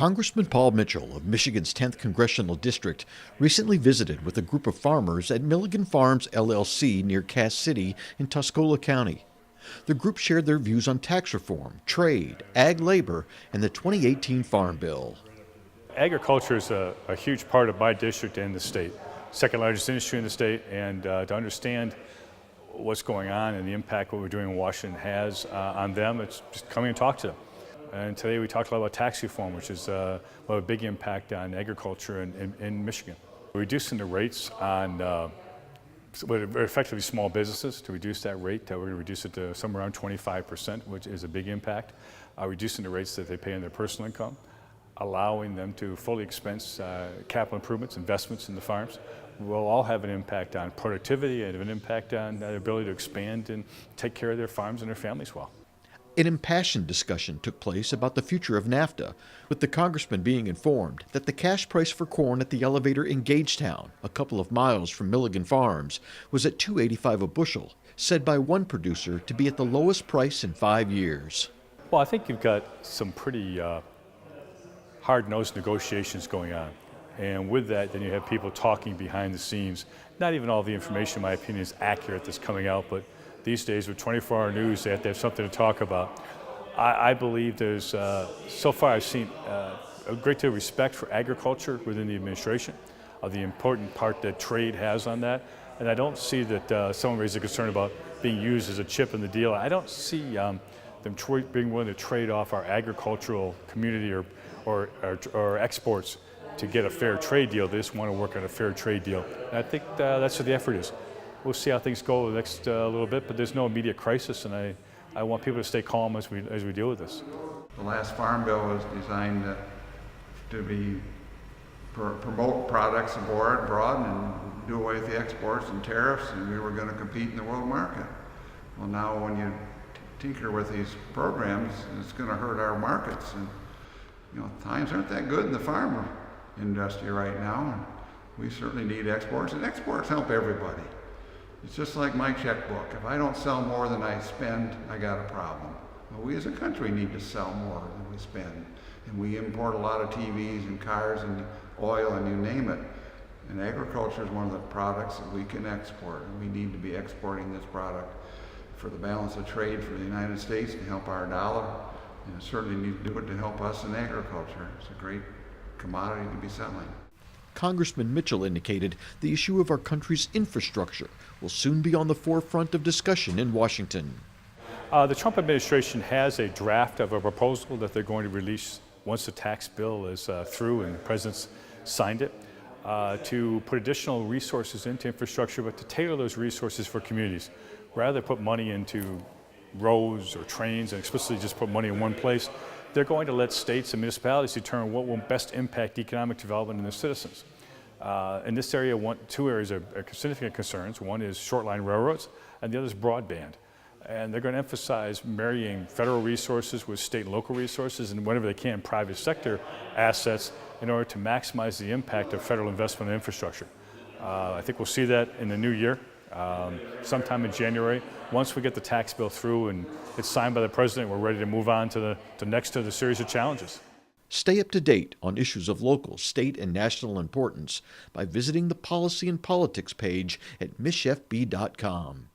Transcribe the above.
Congressman Mitchell of Michigan's 10th Congressional District recently visited with a group of farmers at Milligan Farms LLC near Cass City in Tuscola County. The group shared their views on tax reform, trade, ag labor, and the 2018 Farm Bill. Agriculture is a huge part of my district and the state. Second largest industry in the state, and to understand what's going on and the impact what we're doing in Washington has on them, it's just coming and talk to them. And today we talked a lot about tax reform, which is a big impact on agriculture in Michigan. Reducing the rates on effectively small businesses, to reduce that rate, we're going to reduce it to somewhere around 25%, which is a big impact. Reducing the rates that they pay on their personal income, allowing them to fully expense capital improvements, investments in the farms, will all have an impact on productivity and an impact on their ability to expand and take care of their farms and their families well. An impassioned discussion took place about the future of NAFTA, with the congressman being informed that the cash price for corn at the elevator in Gagetown, a couple of miles from Milligan Farms, was at $2.85 a bushel, said by one producer to be at the lowest price in 5 years. Well, I think you've got some pretty hard-nosed negotiations going on. And with that, then you have people talking behind the scenes. Not even all the information, in my opinion, is accurate that's coming out, but these days with 24-hour news, they have to have something to talk about. I believe there's, so far I've seen a great deal of respect for agriculture within the administration, of the important part that trade has on that. And I don't see that someone raised a concern about being used as a chip in the deal. I don't see them being willing to trade off our agricultural community or exports to get a fair trade deal. They just want to work on a fair trade deal. And I think that's what the effort is. We'll see how things go the next little bit, but there's no immediate crisis, and I want people to stay calm as we deal with this. The last Farm Bill was designed to promote products abroad and do away with the exports and tariffs, and we were going to compete in the world market. Well, now when you tinker with these programs, it's going to hurt our markets, and times aren't that good in the farm industry right now, and we certainly need exports, and exports help everybody. It's just like my checkbook. If I don't sell more than I spend, I got a problem. Well, we as a country need to sell more than we spend. And we import a lot of TVs and cars and oil and you name it. And agriculture is one of the products that we can export. And we need to be exporting this product for the balance of trade for the United States to help our dollar. And certainly need to do it to help us in agriculture. It's a great commodity to be selling. Congressman Mitchell indicated the issue of our country's infrastructure will soon be on the forefront of discussion in Washington. The Trump administration has a draft of a proposal that they're going to release once the tax bill is through and the president's signed it, to put additional resources into infrastructure, but to tailor those resources for communities. Rather than put money into roads or trains and explicitly just put money in one place, they're going to let states and municipalities determine what will best impact economic development and their citizens. In this area, two areas are significant concerns. One is short-line railroads, and the other is broadband. And they're going to emphasize marrying federal resources with state and local resources, and whenever they can, private sector assets in order to maximize the impact of federal investment in infrastructure. I think we'll see that in the new year. Sometime in January. Once we get the tax bill through and it's signed by the president, we're ready to move on to the next of the series of challenges. Stay up to date on issues of local, state, and national importance by visiting the Policy and Politics page at mishfb.com.